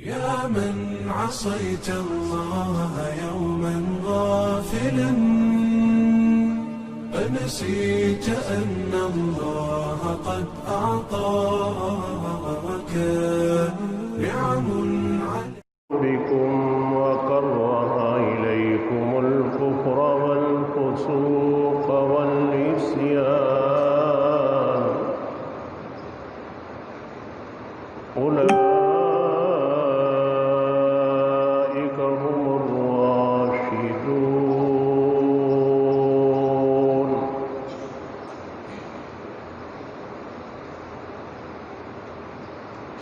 يا من عصيت الله يوما غافلا أنسيت أن الله قد أعطاك نعم بكم وكره إليكم الكفر والفسوق والعصيان أولئك هم الراشدون.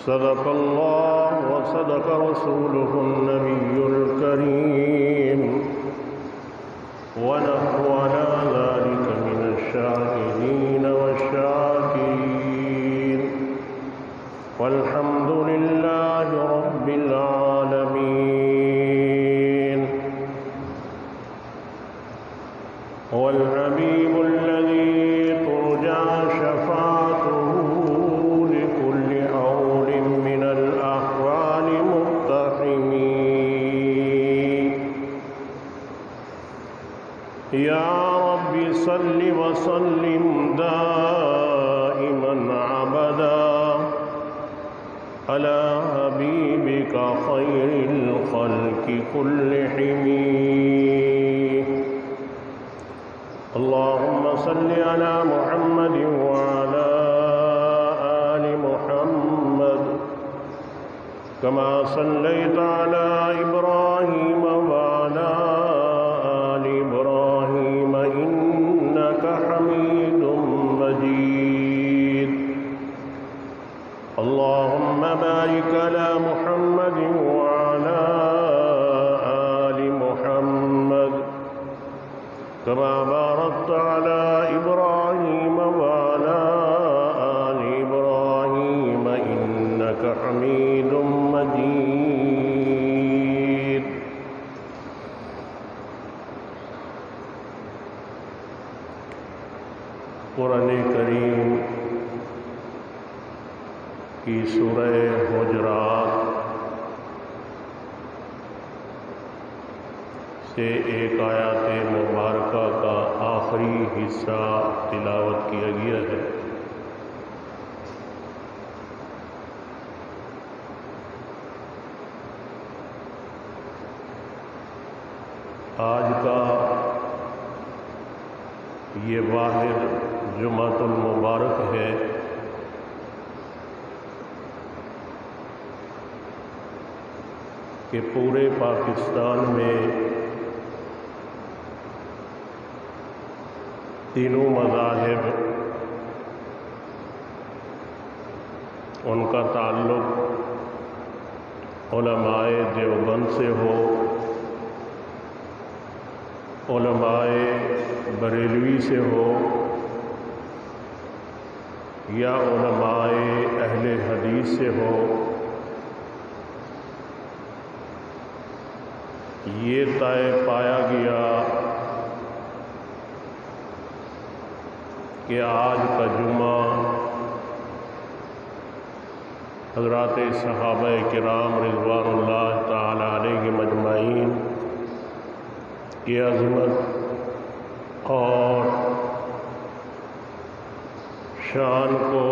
صدق الله وصدق رسوله النبي الكريم ونحن على ذلك من الشاهدين والشاكرين والحمد لله رب العالمين. هو الحبيب الذي ترجى شفاعته لكل حول من الأحوال مقتحمين. يا رب صل وسلم دائما أبدا على حبيبك خير الخلق كلهم. اللهم صل على محمد وعلى آل محمد كما صليت على إبراهيم وعلى آل إبراهيم إنك حميد مجيد. اللهم بارك على محمد وعلى آل محمد كما باركت على إبراهيم وعلى آل إبراهيم إنك حميد مجيد. قرآن کریم کی سورہ حجرات سے ایک آیات مبارکہ کا آخری حصہ تلاوت کیا گیا ہے. آج کا یہ واحد جمعۃ المبارک ہے کہ پورے پاکستان میں تینوں مذاہب ان کا تعلق علماء دیوبند سے ہو، علماء بریلوی سے ہو یا علماء اہل حدیث سے ہو، یہ طے پایا گیا کہ آج کا جمعہ حضرات صحابہ کرام رضوان اللہ تعالی علیہم اجمعین کی عظمت اور شان کو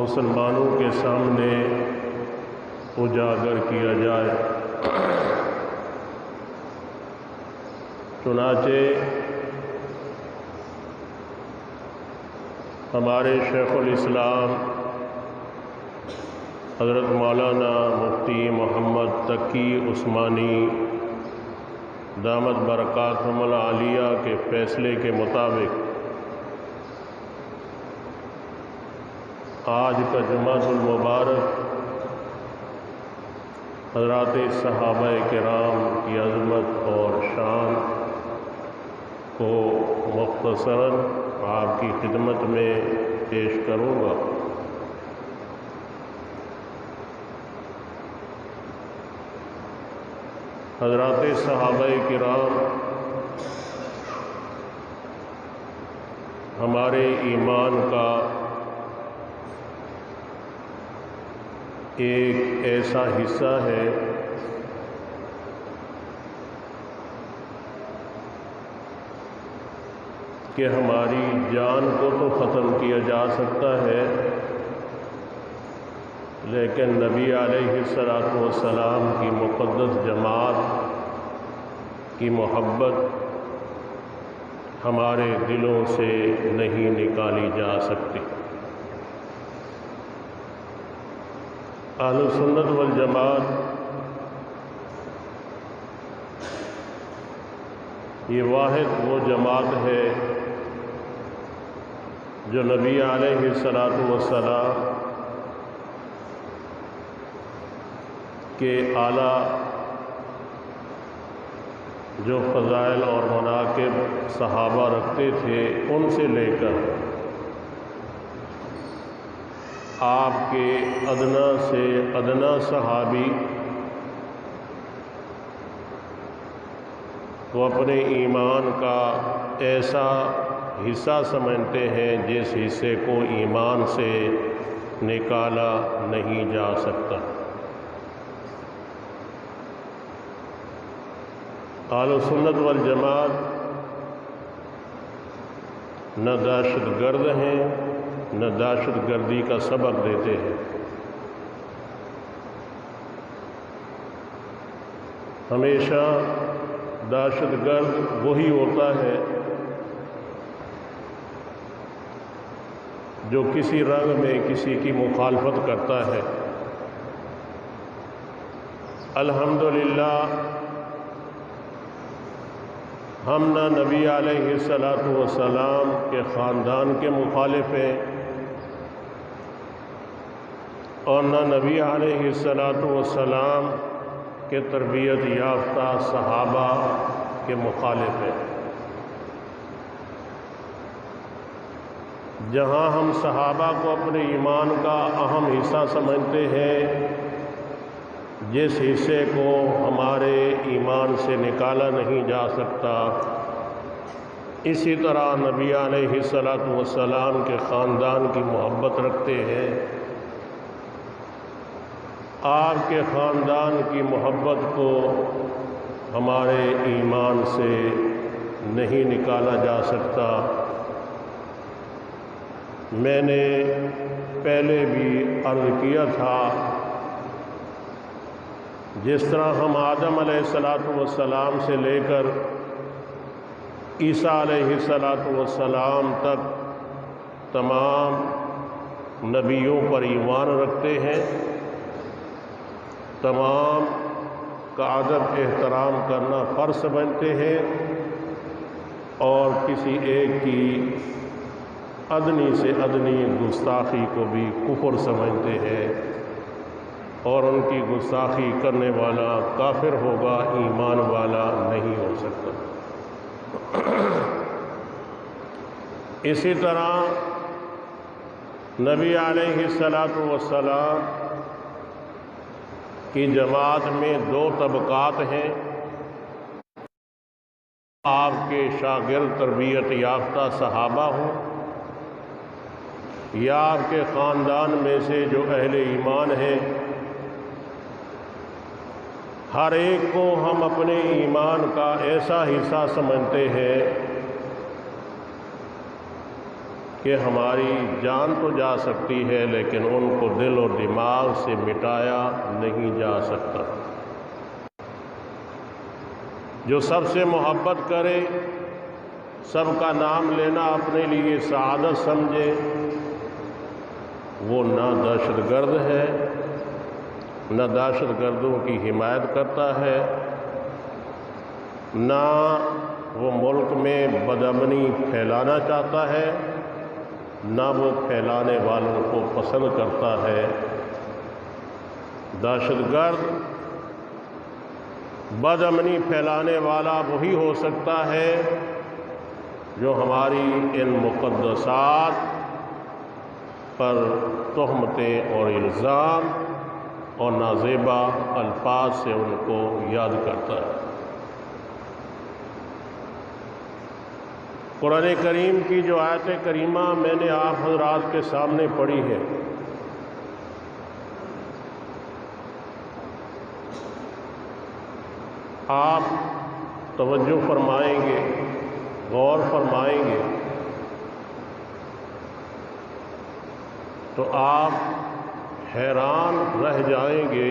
مسلمانوں کے سامنے اجاگر کیا جائے. چنانچہ ہمارے شیخ الاسلام حضرت مولانا مفتی محمد تقی عثمانی دامت برکاتہم العالیہ کے فیصلے کے مطابق آج کا جمعۃ المبارک حضرات صحابہ کرام کی عظمت اور شان کو مختصراً آپ کی خدمت میں پیش کروں گا. حضرات صحابہ کرام ہمارے ایمان کا ایک ایسا حصہ ہے کہ ہماری جان کو تو ختم کیا جا سکتا ہے، لیکن نبی علیہ الصلوۃ والسلام کی مقدس جماعت کی محبت ہمارے دلوں سے نہیں نکالی جا سکتی۔ اہل سنت والجماعت یہ واحد وہ جماعت ہے جو نبی علیہ الصلوۃ والسلام کے اعلیٰ جو فضائل اور مناقب صحابہ رکھتے تھے ان سے لے کر آپ کے ادنا سے ادنا صحابی وہ اپنے ایمان کا ایسا حصہ سمجھتے ہیں جس حصے کو ایمان سے نکالا نہیں جا سکتا۔ اہل سنت والجماعت نہ دہشت گرد ہیں نہ دہشت گردی کا سبق دیتے ہیں۔ ہمیشہ دہشت گرد وہی ہوتا ہے جو کسی رنگ میں کسی کی مخالفت کرتا ہے۔ الحمدللہ ہم نہ نبی علیہ الصلوۃ والسلام کے خاندان کے مخالف ہیں اور نہ نبی علیہ الصلوۃ والسلام کے تربیت یافتہ صحابہ کے مخالف ہیں۔ جہاں ہم صحابہ کو اپنے ایمان کا اہم حصہ سمجھتے ہیں، جس حصے کو ہمارے ایمان سے نکالا نہیں جا سکتا، اسی طرح نبی علیہ الصلوۃ والسلام کے خاندان کی محبت رکھتے ہیں۔ آپ کے خاندان کی محبت کو ہمارے ایمان سے نہیں نکالا جا سکتا۔ میں نے پہلے بھی عرض کیا تھا، جس طرح ہم آدم علیہ الصلوۃ والسلام سے لے کر عیسیٰ علیہ الصلوۃ والسلام تک تمام نبیوں پر ایمان رکھتے ہیں، تمام کا ادب احترام کرنا فرض سمجھتے ہیں اور کسی ایک کی ادنی سے ادنی گستاخی کو بھی کفر سمجھتے ہیں، اور ان کی گستاخی کرنے والا کافر ہوگا، ایمان والا نہیں ہو سکتا۔ اسی طرح نبی علیہ الصلوۃ والسلام کی جماعت میں دو طبقات ہیں، آپ کے شاگرد تربیت یافتہ صحابہ ہوں یا آپ کے خاندان میں سے جو اہل ایمان ہیں، ہر ایک کو ہم اپنے ایمان کا ایسا حصہ سمجھتے ہیں کہ ہماری جان تو جا سکتی ہے لیکن ان کو دل و دماغ سے مٹایا نہیں جا سکتا۔ جو سب سے محبت کرے، سب کا نام لینا اپنے لیے سعادت سمجھے، وہ نہ دہشت گرد ہے نہ دہشت گردوں کی حمایت کرتا ہے، نہ وہ ملک میں بدامنی پھیلانا چاہتا ہے، نہ وہ پھیلانے والوں کو پسند کرتا ہے۔ دہشت گرد بدامنی پھیلانے والا وہی ہو سکتا ہے جو ہماری ان مقدسات پر تہمتیں اور الزام اور نازیبا الفاظ سے ان کو یاد کرتا ہے۔ قرآن کریم کی جو آیت کریمہ میں نے آپ حضرات کے سامنے پڑھی ہے، آپ توجہ فرمائیں گے، غور فرمائیں گے تو آپ حیران رہ جائیں گے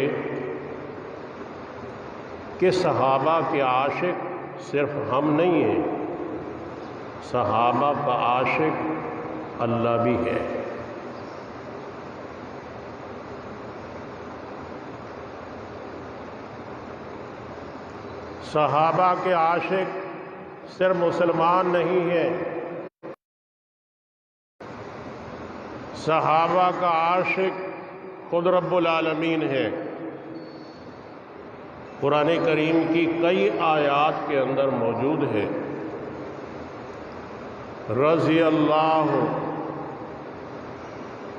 کہ صحابہ کے عاشق صرف ہم نہیں ہیں، صحابہ کا عاشق اللہ بھی ہے۔ صحابہ کے عاشق صرف مسلمان نہیں ہیں، صحابہ کا عاشق خود رب العالمین ہے۔ قرآن کریم کی کئی آیات کے اندر موجود ہے، رضی اللہ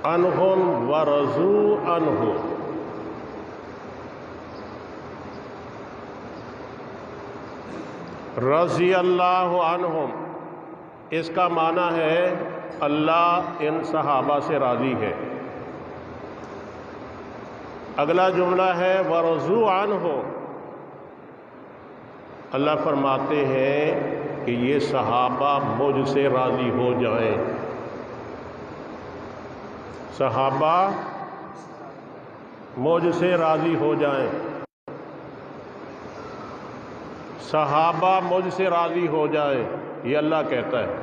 عنہم ورضوا عنہ۔ رضی اللہ عنہم، اس کا معنی ہے اللہ ان صحابہ سے راضی ہے۔ اگلا جملہ ہے ورضوا عنہ، اللہ فرماتے ہیں کہ یہ صحابہ مجھ سے راضی ہو جائیں۔ صحابہ مجھ سے راضی ہو جائیں، صحابہ مجھ سے راضی ہو جائیں، یہ اللہ کہتا ہے۔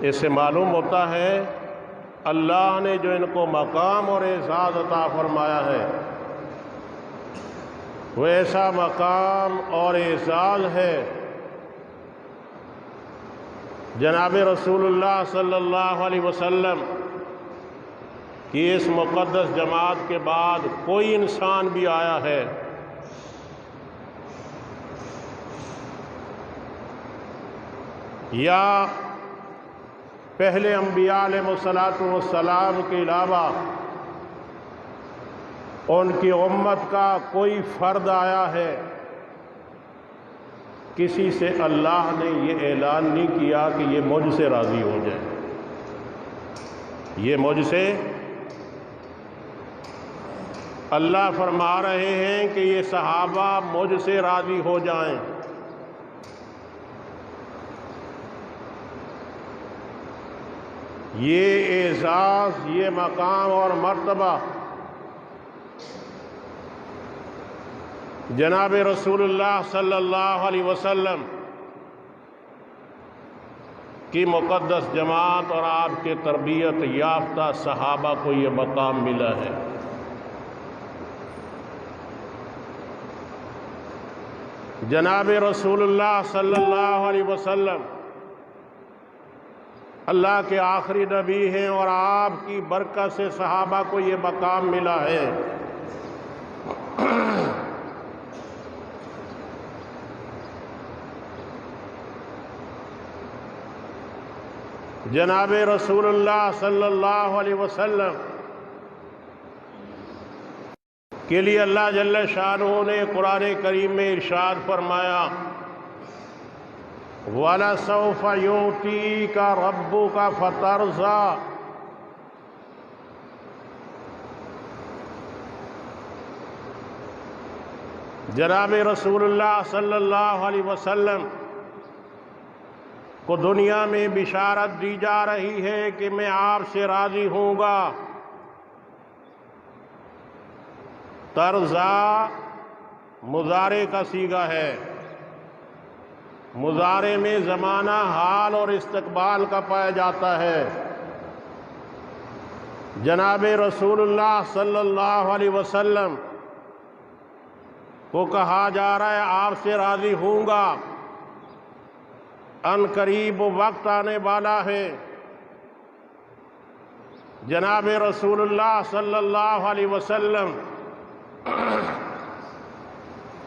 اس سے معلوم ہوتا ہے اللہ نے جو ان کو مقام اور اعزاز عطا فرمایا ہے وہ ایسا مقام اور اعزاز ہے جناب رسول اللہ صلی اللہ علیہ وسلم کہ اس مقدس جماعت کے بعد کوئی انسان بھی آیا ہے یا پہلے انبیاء علیہ الصلاۃ کے علاوہ ان کی امت کا کوئی فرد آیا ہے، کسی سے اللہ نے یہ اعلان نہیں کیا کہ یہ مجھ سے راضی ہو جائے، یہ مجھ سے۔ اللہ فرما رہے ہیں کہ یہ صحابہ مجھ سے راضی ہو جائیں۔ یہ اعزاز، یہ مقام اور مرتبہ جناب رسول اللہ صلی اللہ علیہ وسلم کی مقدس جماعت اور آپ کے تربیت یافتہ صحابہ کو یہ مقام ملا ہے۔ جناب رسول اللہ صلی اللہ علیہ وسلم اللہ کے آخری نبی ہیں اور آپ کی برکت سے صحابہ کو یہ مقام ملا ہے۔ جناب رسول اللہ صلی اللہ علیہ وسلم کے لیے اللہ جل شانہ نے قرآن کریم میں ارشاد فرمایا وَلَسَوْفَ يُعْطِيكَ رَبُّكَ فَتَرْضَىٰ۔ جناب رسول اللہ صلی اللہ علیہ وسلم کو دنیا میں بشارت دی جا رہی ہے کہ میں آپ سے راضی ہوں گا۔ ترضا مضارع کا صیغہ ہے، مضارع میں زمانہ، حال اور استقبال کا پایا جاتا ہے۔ جناب رسول اللہ صلی اللہ علیہ وسلم کو کہا جا رہا ہے آپ سے راضی ہوں گا، ان قریب وقت آنے والا ہے۔ جناب رسول اللہ صلی اللہ علیہ وسلم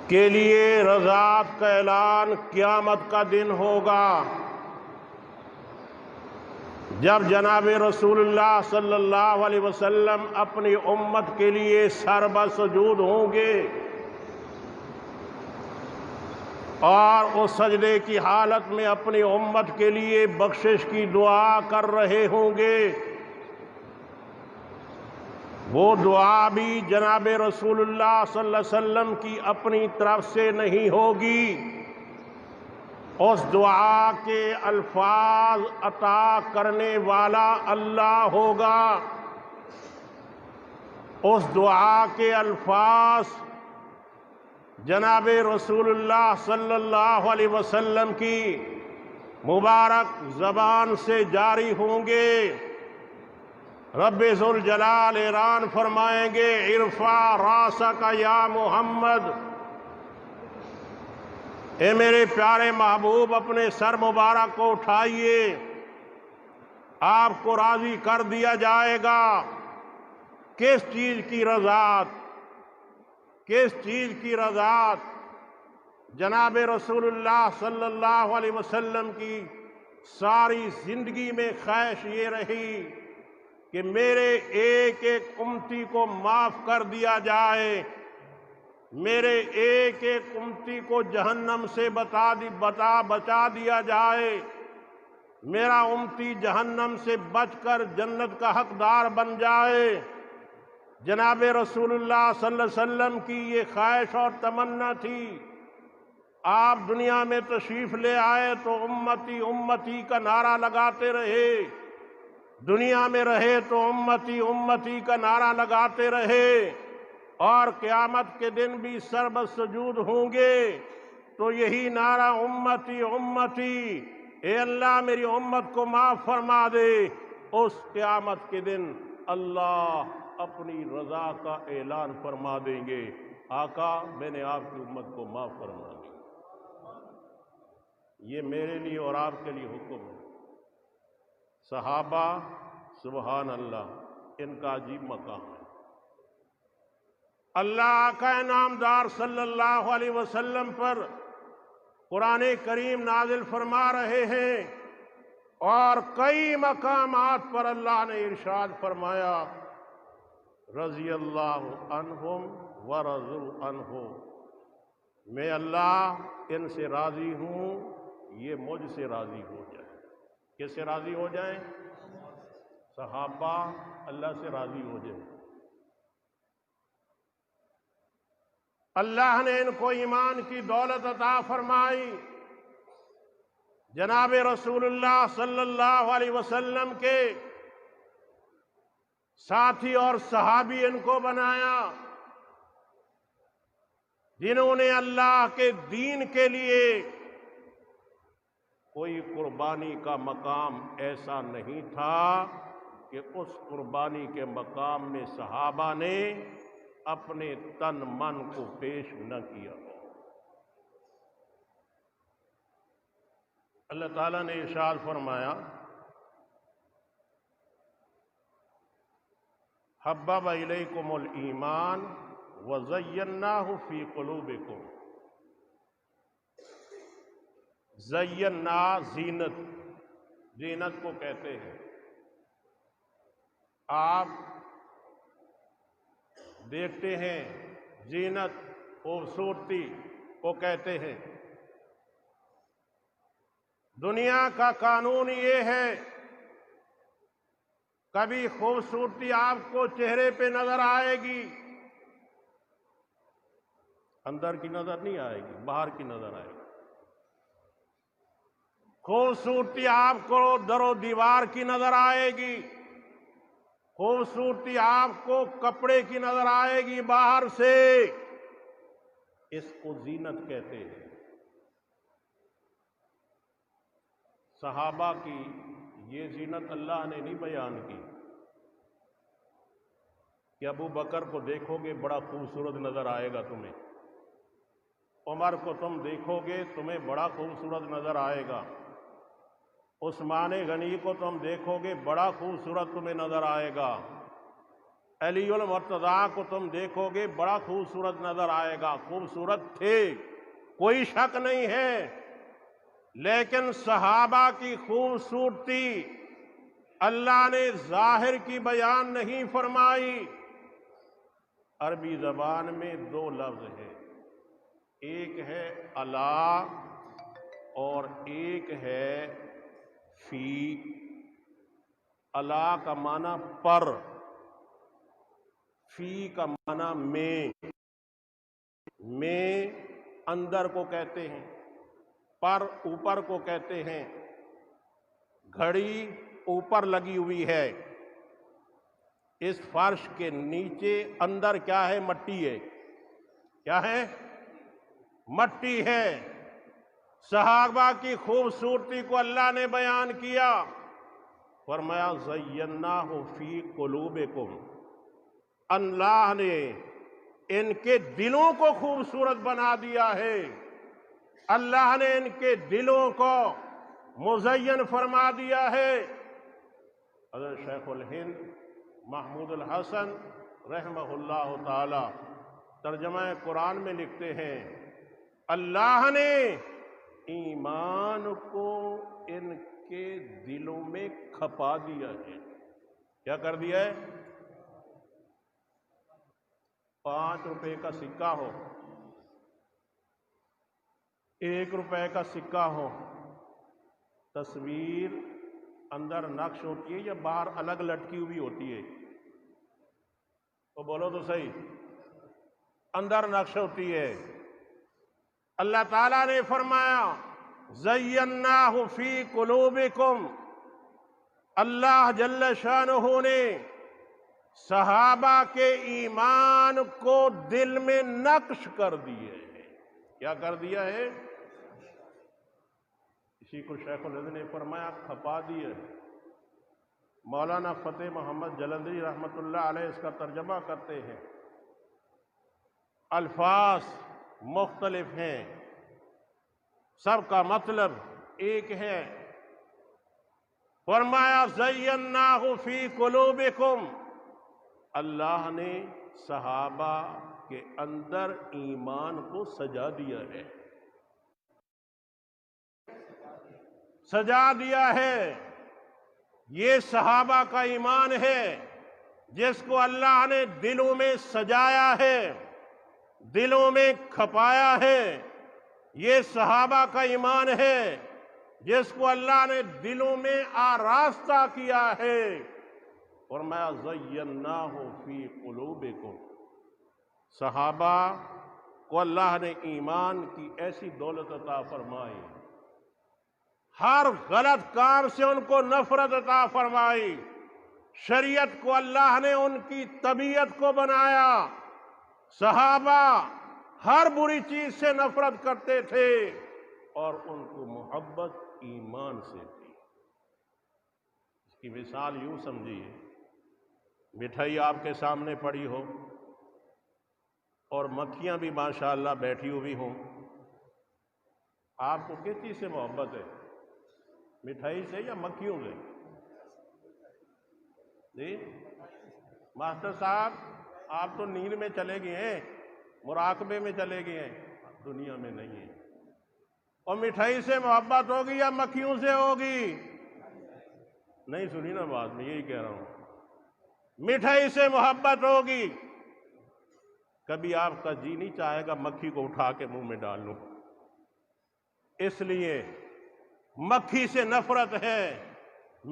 کے لیے رضاعت کا اعلان قیامت کا دن ہوگا، جب جناب رسول اللہ صلی اللہ علیہ وسلم اپنی امت کے لیے سر بسجود ہوں گے اور اس سجدے کی حالت میں اپنی امت کے لیے بخشش کی دعا کر رہے ہوں گے۔ وہ دعا بھی جناب رسول اللہ صلی اللہ علیہ وسلم کی اپنی طرف سے نہیں ہوگی، اس دعا کے الفاظ عطا کرنے والا اللہ ہوگا۔ اس دعا کے الفاظ جناب رسول اللہ صلی اللہ علیہ وسلم کی مبارک زبان سے جاری ہوں گے۔ رب ذوالجلال اعلان فرمائیں گے، ارفع راسک یا محمد، اے میرے پیارے محبوب اپنے سر مبارک کو اٹھائیے، آپ کو راضی کر دیا جائے گا۔ کس چیز کی رضاعت؟ کس چیز کی رضاعت؟ جناب رسول اللہ صلی اللہ علیہ وسلم کی ساری زندگی میں خواہش یہ رہی کہ میرے ایک ایک امتی کو معاف کر دیا جائے، میرے ایک ایک امتی کو جہنم سے بچا دیا جائے، میرا امتی جہنم سے بچ کر جنت کا حقدار بن جائے۔ جناب رسول اللہ صلی اللہ علیہ وسلم کی یہ خواہش اور تمنا تھی۔ آپ دنیا میں تشریف لے آئے تو امتی امتی کا نعرہ لگاتے رہے، دنیا میں رہے تو امتی امتی کا نعرہ لگاتے رہے، اور قیامت کے دن بھی سر بسجود ہوں گے تو یہی نعرہ امتی امتی، اے اللہ میری امت کو معاف فرما دے۔ اس قیامت کے دن اللہ اپنی رضا کا اعلان فرما دیں گے، آقا میں نے آپ کی امت کو معاف فرما دیا۔ یہ میرے لیے اور آپ کے لیے حکم ہے۔ صحابہ سبحان اللہ، ان کا عجیب مقام ہے۔ اللہ آقا نامدار صلی اللہ علیہ وسلم پر قرآن کریم نازل فرما رہے ہیں، اور کئی مقامات پر اللہ نے ارشاد فرمایا، رضی اللہ عنہم ورضوا عنہ، میں اللہ ان سے راضی ہوں، یہ مجھ سے راضی ہو جائیں۔ کس سے راضی ہو جائیں؟ صحابہ اللہ سے راضی ہو جائیں۔ اللہ نے ان کو ایمان کی دولت عطا فرمائی، جناب رسول اللہ صلی اللہ علیہ وسلم کے ساتھی اور صحابی ان کو بنایا، جنہوں نے اللہ کے دین کے لیے کوئی قربانی کا مقام ایسا نہیں تھا کہ اس قربانی کے مقام میں صحابہ نے اپنے تن من کو پیش نہ کیا ہو۔ اللہ تعالیٰ نے ارشاد فرمایا، حبب الیکم الایمان وزیناہ فی قلوبکم۔ زینا زینت، زینت کو کہتے ہیں۔ آپ دیکھتے ہیں زینت، خوبصورتی کو کہتے ہیں۔ دنیا کا قانون یہ ہے، کبھی خوبصورتی آپ کو چہرے پہ نظر آئے گی، اندر کی نظر نہیں آئے گی، باہر کی نظر آئے گی۔ خوبصورتی آپ کو در و دیوار کی نظر آئے گی، خوبصورتی آپ کو کپڑے کی نظر آئے گی باہر سے، اس کو زینت کہتے ہیں۔ صحابہ کی یہ زینت اللہ نے نہیں بیان کی کہ ابو بکر کو دیکھو گے بڑا خوبصورت نظر آئے گا تمہیں، عمر کو تم دیکھو گے تمہیں بڑا خوبصورت نظر آئے گا، عثمان غنی کو تم دیکھو گے بڑا خوبصورت تمہیں نظر آئے گا، علی المرتضیٰ کو تم دیکھو گے بڑا خوبصورت نظر آئے گا۔ خوبصورت تھے، کوئی شک نہیں ہے، لیکن صحابہ کی خوبصورتی اللہ نے ظاہر کی بیان نہیں فرمائی۔ عربی زبان میں دو لفظ ہیں، ایک ہے علا اور ایک ہے فی۔ علا کا معنی پر، فی کا معنی میں اندر کو کہتے ہیں، پر اوپر کو کہتے ہیں۔ گھڑی اوپر لگی ہوئی ہے، اس فرش کے نیچے اندر کیا ہے؟ مٹی ہے۔ کیا ہے؟ مٹی ہے۔ صحابہ کی خوبصورتی کو اللہ نے بیان کیا، فرمایا زیناہ فی قلوبکم، اللہ نے ان کے دلوں کو خوبصورت بنا دیا ہے، اللہ نے ان کے دلوں کو مزین فرما دیا ہے۔ حضرت شیخ الہند محمود الحسن رحمہ اللہ تعالی ترجمہ قرآن میں لکھتے ہیں، اللہ نے ایمان کو ان کے دلوں میں کھپا دیا ہے۔ کیا کر دیا ہے؟ 5 روپے کا سکہ ہو، 1 روپے کا سکہ ہو، تصویر اندر نقش ہوتی ہے یا باہر الگ لٹکی ہوئی ہوتی ہے؟ تو بولو تو صحیح، اندر نقش ہوتی ہے۔ اللہ تعالیٰ نے فرمایا زیناہ فی قلوبکم، اللہ جل شانہ نے صحابہ کے ایمان کو دل میں نقش کر دیے ہیں۔ کیا کر دیا ہے؟ اسی کو شیخ الہند نے فرمایا کھپا دیے۔ مولانا فتح محمد جلندری رحمۃ اللہ علیہ اس کا ترجمہ کرتے ہیں، الفاظ مختلف ہیں، سب کا مطلب ایک ہے۔ فرمایا زیناہ فی قلوبکم، اللہ نے صحابہ کے اندر ایمان کو سجا دیا ہے، سجا دیا ہے۔ یہ صحابہ کا ایمان ہے جس کو اللہ نے دلوں میں سجایا ہے، دلوں میں کھپایا ہے۔ یہ صحابہ کا ایمان ہے جس کو اللہ نے دلوں میں آراستہ کیا ہے۔ فرمایا زیناہ فی قلوبکم، صحابہ کو اللہ نے ایمان کی ایسی دولت عطا فرمائی، ہر غلط کام سے ان کو نفرت عطا فرمائی۔ شریعت کو اللہ نے ان کی طبیعت کو بنایا۔ صحابہ ہر بری چیز سے نفرت کرتے تھے اور ان کو محبت ایمان سے تھی۔ اس کی مثال یوں سمجھیے، مٹھائی آپ کے سامنے پڑی ہو اور مکھیاں بھی ماشاءاللہ بیٹھی ہوئی ہوں، آپ کو کس چیز سے محبت ہے؟ مٹھائی سے یا مکھیوں سے؟ جی ماسٹر صاحب، آپ تو نیند میں چلے گئے ہیں، مراقبے میں چلے گئے ہیں، دنیا میں نہیں ہیں۔ اور مٹھائی سے محبت ہوگی یا مکھیوں سے ہوگی؟ نہیں سنی نا بات، میں یہی کہہ رہا ہوں، مٹھائی سے محبت ہوگی۔ کبھی آپ کا جی نہیں چاہے گا مکھی کو اٹھا کے منہ میں ڈال لوں، اس لیے مکھی سے نفرت ہے،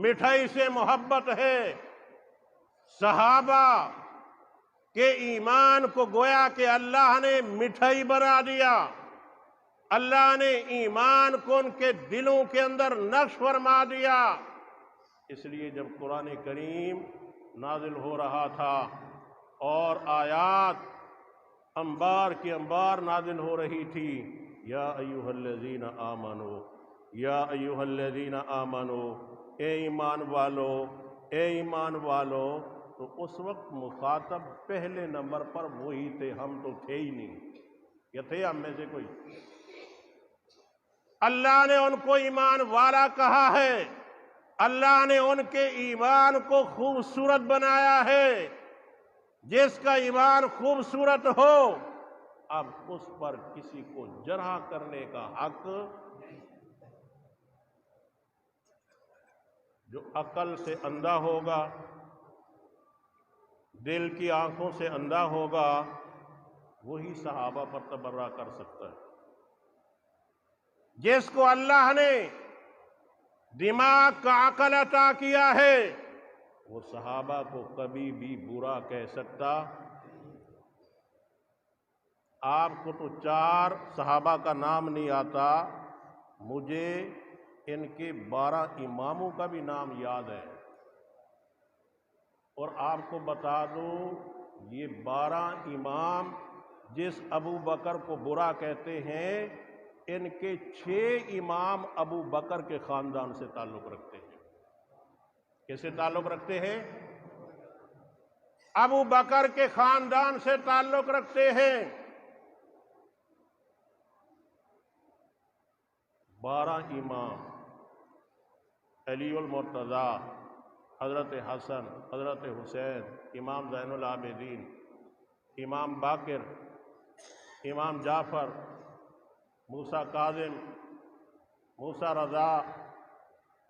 مٹھائی سے محبت ہے۔ صحابہ کے ایمان کو گویا کہ اللہ نے مٹھائی بنا دیا، اللہ نے ایمان کو ان کے دلوں کے اندر نقش فرما دیا۔ اس لیے جب قرآن کریم نازل ہو رہا تھا اور آیات انبار کی انبار نازل ہو رہی تھی، یا ایھا الذین آمنو، یا ایھا الذین آمنو، اے ایمان والو، اے ایمان والو، تو اس وقت مخاطب پہلے نمبر پر وہی تھے، ہم تو تھے ہی نہیں، یا تھے ہم میں سے کوئی؟ اللہ نے ان کو ایمان والا کہا ہے، اللہ نے ان کے ایمان کو خوبصورت بنایا ہے۔ جس کا ایمان خوبصورت ہو، اب اس پر کسی کو جرح کرنے کا حق، جو عقل سے اندھا ہوگا، دل کی آنکھوں سے اندھا ہوگا، وہی صحابہ پر تبرہ کر سکتا ہے۔ جس کو اللہ نے دماغ کا عقل عطا کیا ہے، وہ صحابہ کو کبھی بھی برا کہہ سکتا آپ کو تو 4 صحابہ کا نام نہیں آتا، مجھے ان کے 12 اماموں کا بھی نام یاد ہے، اور آپ کو بتا دوں یہ 12 امام جس ابو بکر کو برا کہتے ہیں، ان کے 6 امام ابو بکر کے خاندان سے تعلق رکھتے ہیں۔ کیسے تعلق رکھتے ہیں؟ ابو بکر کے خاندان سے تعلق رکھتے ہیں۔ 12 امام، علی المرتضیٰ، حضرت حسن، حضرت حسین، امام زین العابدین، امام باقر، امام جعفر، موسیٰ کاظم، موسیٰ رضا،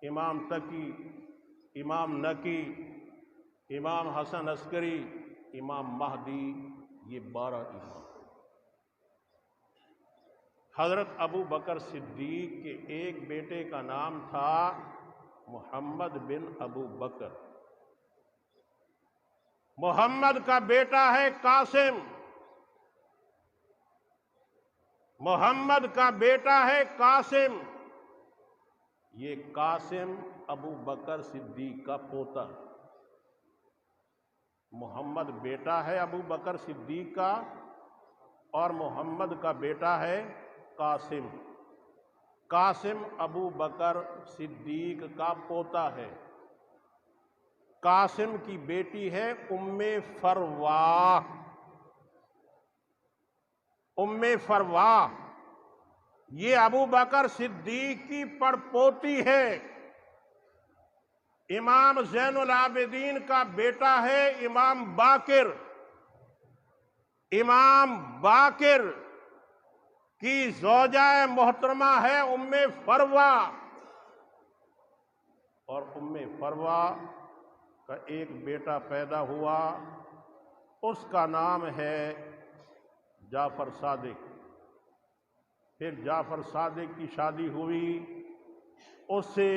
امام تقی، امام نقی، امام حسن عسکری، امام مہدی، یہ 12 امام۔ حضرت ابو بکر صدیق کے ایک بیٹے کا نام تھا محمد بن ابو بکر، محمد کا بیٹا ہے قاسم، محمد کا بیٹا ہے قاسم، یہ قاسم ابو بکر صدیق کا پوتا، محمد بیٹا ہے ابو بکر صدیق کا اور محمد کا بیٹا ہے قاسم۔ قاسم ابو بکر صدیق کا پوتا ہے۔ قاسم کی بیٹی ہے ام فروا، ام فروا یہ ابو بکر صدیق کی پڑپوتی ہے۔ امام زین العابدین کا بیٹا ہے امام باقر، امام باقر کی زوجہ محترمہ ہے ام فروا، اور ام فروا کا ایک بیٹا پیدا ہوا، اس کا نام ہے جعفر صادق۔ پھر جعفر صادق کی شادی ہوئی، اس سے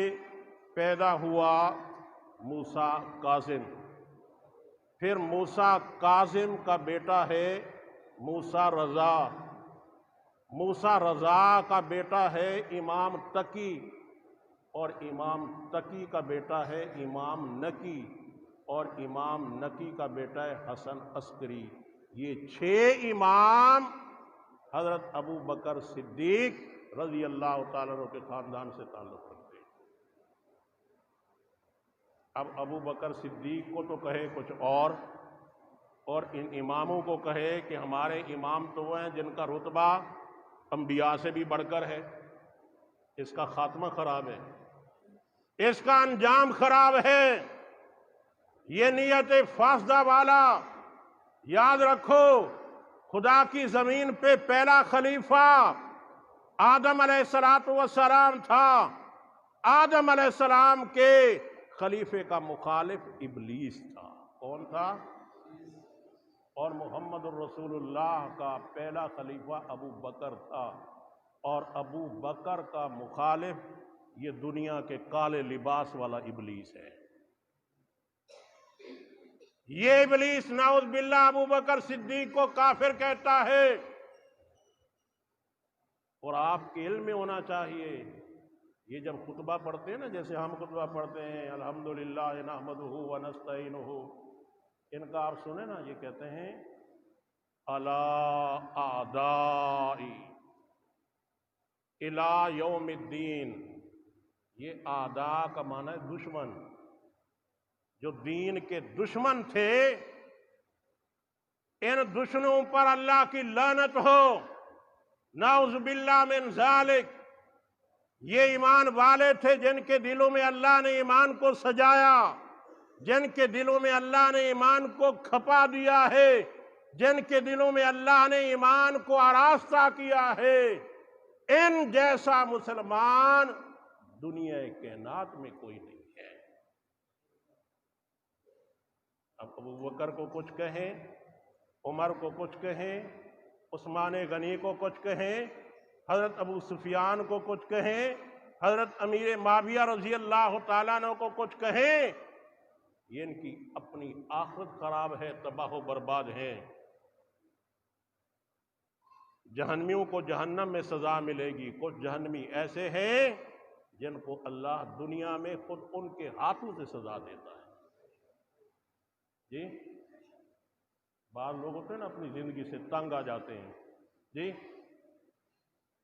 پیدا ہوا موسیٰ کاظم۔ پھر موسیٰ کاظم کا بیٹا ہے موسیٰ رضا، موسیٰ رضا کا بیٹا ہے امام تقی، اور امام تقی کا بیٹا ہے امام نقی، اور امام نقی کا بیٹا ہے حسن عسکری۔ یہ 6 امام حضرت ابو بکر صدیق رضی اللہ تعالیٰ عنہ کے خاندان سے تعلق رکھتے ہیں۔ اب ابو بکر صدیق کو تو کہے کچھ اور ان اماموں کو کہے کہ ہمارے امام تو وہ ہیں جن کا رتبہ انبیاء سے بھی بڑھ کر ہے، اس کا خاتمہ خراب ہے، اس کا انجام خراب ہے، یہ نیت فاسدہ والا۔ یاد رکھو خدا کی زمین پہ پہلا خلیفہ آدم علیہ السلام تھا، آدم علیہ السلام کے خلیفے کا مخالف ابلیس تھا۔ کون تھا؟ اور محمد الرسول اللہ کا پہلا خلیفہ ابو بکر تھا، اور ابو بکر کا مخالف یہ دنیا کے کالے لباس والا ابلیس ہے۔ یہ ابلیس نعوذ باللہ ابو بکر صدیق کو کافر کہتا ہے، اور آپ کے علم میں ہونا چاہیے، یہ جب خطبہ پڑھتے ہیں نا، جیسے ہم خطبہ پڑھتے ہیں الحمدللہ نحمدہ ونستعینہ، ان کا آپ سنیں نا، یہ کہتے ہیں الا اعدائی الی یوم الدین۔ یہ اعداء کا معنی ہے دشمن، جو دین کے دشمن تھے، ان دشمنوں پر اللہ کی لعنت ہو، نعوذ باللہ من ذالک۔ یہ ایمان والے تھے جن کے دلوں میں اللہ نے ایمان کو سجایا، جن کے دلوں میں اللہ نے ایمان کو کھپا دیا ہے، جن کے دلوں میں اللہ نے ایمان کو آراستہ کیا ہے۔ ان جیسا مسلمان دنیا کائنات میں کوئی نہیں ہے۔ اب ابو بکر کو کچھ کہیں، عمر کو کچھ کہیں، عثمان غنی کو کچھ کہیں، حضرت ابو سفیان کو کچھ کہیں، حضرت امیر معاویہ رضی اللہ تعالیٰ عنہ کو کچھ کہیں، یہ ان کی اپنی آخرت خراب ہے، تباہ و برباد ہے۔ جہنمیوں کو جہنم میں سزا ملے گی۔ کچھ جہنمی ایسے ہیں جن کو اللہ دنیا میں خود ان کے ہاتھوں سے سزا دیتا ہے۔ جی بعض لوگ ہوتے ہیں نا اپنی زندگی سے تنگ آ جاتے ہیں، جی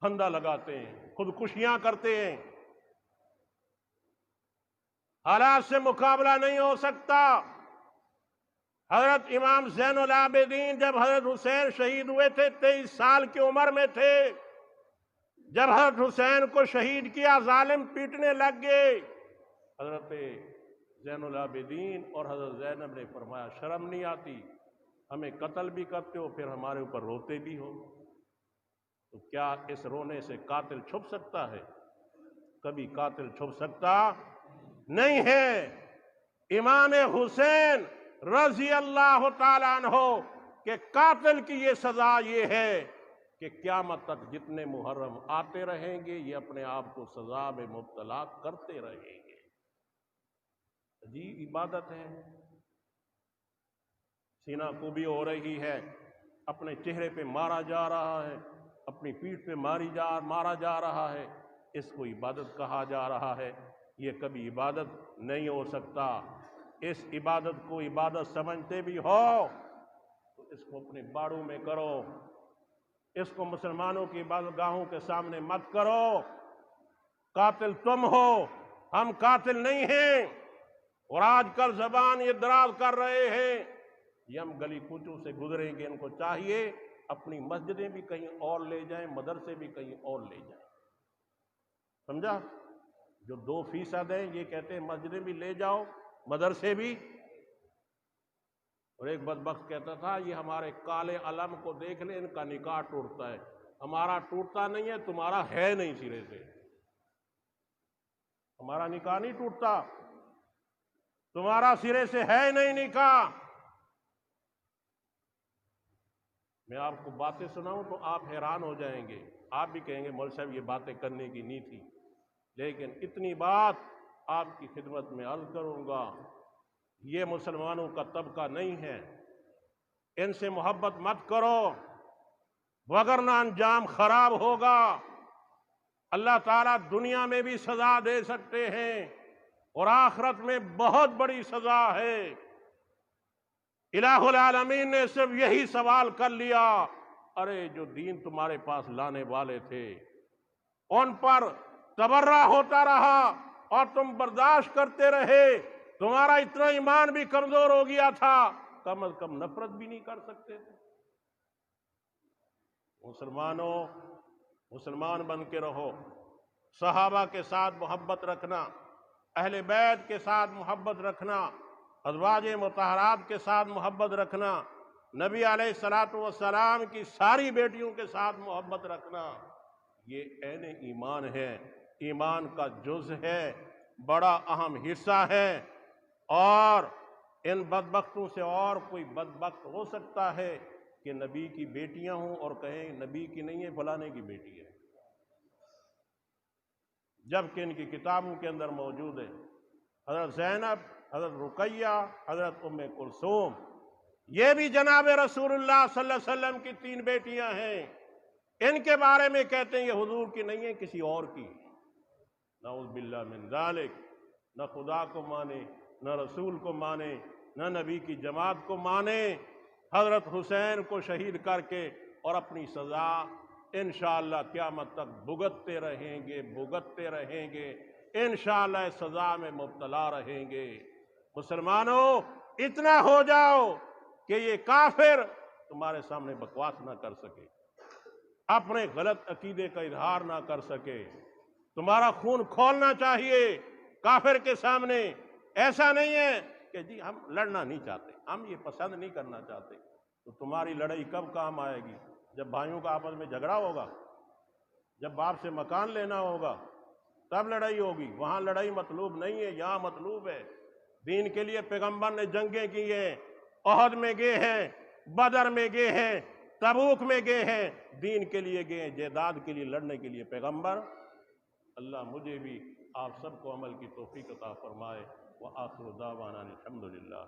پھندا لگاتے ہیں، خودکشیاں کرتے ہیں، حالات سے مقابلہ نہیں ہو سکتا۔ حضرت امام زین العابدین جب حضرت حسین شہید ہوئے تھے 23 سال کی عمر میں تھے، جب حضرت حسین کو شہید کیا ظالم پیٹنے لگ گئے، حضرت زین العابدین اور حضرت زینب نے فرمایا شرم نہیں آتی، ہمیں قتل بھی کرتے ہو پھر ہمارے اوپر روتے بھی ہو۔ تو کیا اس رونے سے قاتل چھپ سکتا ہے؟ کبھی قاتل چھپ سکتا نہیں ہے۔ امام حسین رضی اللہ تعالیٰ عنہ کہ قاتل کی یہ سزا یہ ہے کہ قیامت تک جتنے محرم آتے رہیں گے یہ اپنے آپ کو سزا میں مبتلا کرتے رہیں گے۔ عجیب عبادت ہے، سینہ کوبی ہو رہی ہے، اپنے چہرے پہ مارا جا رہا ہے، اپنی پیٹھ پہ مارا جا رہا ہے، اس کو عبادت کہا جا رہا ہے۔ یہ کبھی عبادت نہیں ہو سکتا۔ اس عبادت کو عبادت سمجھتے بھی ہو تو اس کو اپنے باڑوں میں کرو، اس کو مسلمانوں کی عبادت گاہوں کے سامنے مت کرو۔ قاتل تم ہو، ہم قاتل نہیں ہیں۔ اور آج کل زبان یہ دراز کر رہے ہیں، یہ ہم گلی کوچوں سے گزریں گے، ان کو چاہیے اپنی مسجدیں بھی کہیں اور لے جائیں، مدرسے بھی کہیں اور لے جائیں۔ سمجھا؟ جو 2% ہیں یہ کہتے ہیں مسجدیں بھی لے جاؤ، مدرسے بھی۔ اور ایک بدبخت کہتا تھا یہ ہمارے کالے علم کو دیکھ لیں، ان کا نکاح ٹوٹتا ہے۔ ہمارا ٹوٹتا نہیں ہے، تمہارا ہے نہیں سرے سے۔ ہمارا نکاح نہیں ٹوٹتا، تمہارا سرے سے ہے نہیں نکاح۔ میں آپ کو باتیں سناؤں تو آپ حیران ہو جائیں گے، آپ بھی کہیں گے مولوی صاحب یہ باتیں کرنے کی نہیں تھی، لیکن اتنی بات آپ کی خدمت میں عرض کروں گا، یہ مسلمانوں کا طبقہ نہیں ہے، ان سے محبت مت کرو وگرنہ انجام خراب ہوگا۔ اللہ تعالیٰ دنیا میں بھی سزا دے سکتے ہیں اور آخرت میں بہت بڑی سزا ہے۔ الہ العالمین نے صرف یہی سوال کر لیا، ارے جو دین تمہارے پاس لانے والے تھے ان پر تبرہ ہوتا رہا اور تم برداشت کرتے رہے، تمہارا اتنا ایمان بھی کمزور ہو گیا تھا، کم از کم نفرت بھی نہیں کر سکتے تھے۔ مسلمانوں، مسلمان بن کے رہو، صحابہ کے ساتھ محبت رکھنا، اہل بیت کے ساتھ محبت رکھنا، ازواج مطہرات کے ساتھ محبت رکھنا، نبی علیہ الصلوۃ والسلام کی ساری بیٹیوں کے ساتھ محبت رکھنا، یہ عین ایمان ہے، ایمان کا جز ہے، بڑا اہم حصہ ہے۔ اور ان بدبختوں سے اور کوئی بدبخت ہو سکتا ہے کہ نبی کی بیٹیاں ہوں اور کہیں نبی کی نہیں ہے فلانے کی بیٹی ہے، جبکہ ان کی کتابوں کے اندر موجود ہے۔ حضرت زینب، حضرت رقیہ، حضرت ام کلثوم، یہ بھی جناب رسول اللہ صلی اللہ علیہ وسلم کی 3 بیٹیاں ہیں۔ ان کے بارے میں کہتے ہیں یہ حضور کی نہیں ہے، کسی اور کی۔ نعوذ باللہ من ذالک، نہ خدا کو مانے، نہ رسول کو مانے، نہ نبی کی جماعت کو مانے، حضرت حسین کو شہید کر کے اور اپنی سزا انشاءاللہ قیامت تک بھگتتے رہیں گے، انشاءاللہ اس سزا میں مبتلا رہیں گے۔ مسلمانوں اتنا ہو جاؤ کہ یہ کافر تمہارے سامنے بکواس نہ کر سکے، اپنے غلط عقیدے کا اظہار نہ کر سکے۔ تمہارا خون کھولنا چاہیے کافر کے سامنے۔ ایسا نہیں ہے کہ جی ہم لڑنا نہیں چاہتے، ہم یہ پسند نہیں کرنا چاہتے، تو تمہاری لڑائی کب کام آئے گی؟ جب بھائیوں کا آپس میں جھگڑا ہوگا، جب باپ سے مکان لینا ہوگا تب لڑائی ہوگی۔ وہاں لڑائی مطلوب نہیں ہے، یہاں مطلوب ہے۔ دین کے لیے پیغمبر نے جنگیں کی ہیں، احد میں گئے ہیں، بدر میں گئے ہیں، تبوک میں گئے ہیں، دین کے لیے گئے ہیں، جہاد کے لیے لڑنے کے لیے پیغمبر۔ اللہ مجھے بھی آپ سب کو عمل کی توفیق عطا فرمائے۔ وآخر دعوانا الحمدللہ۔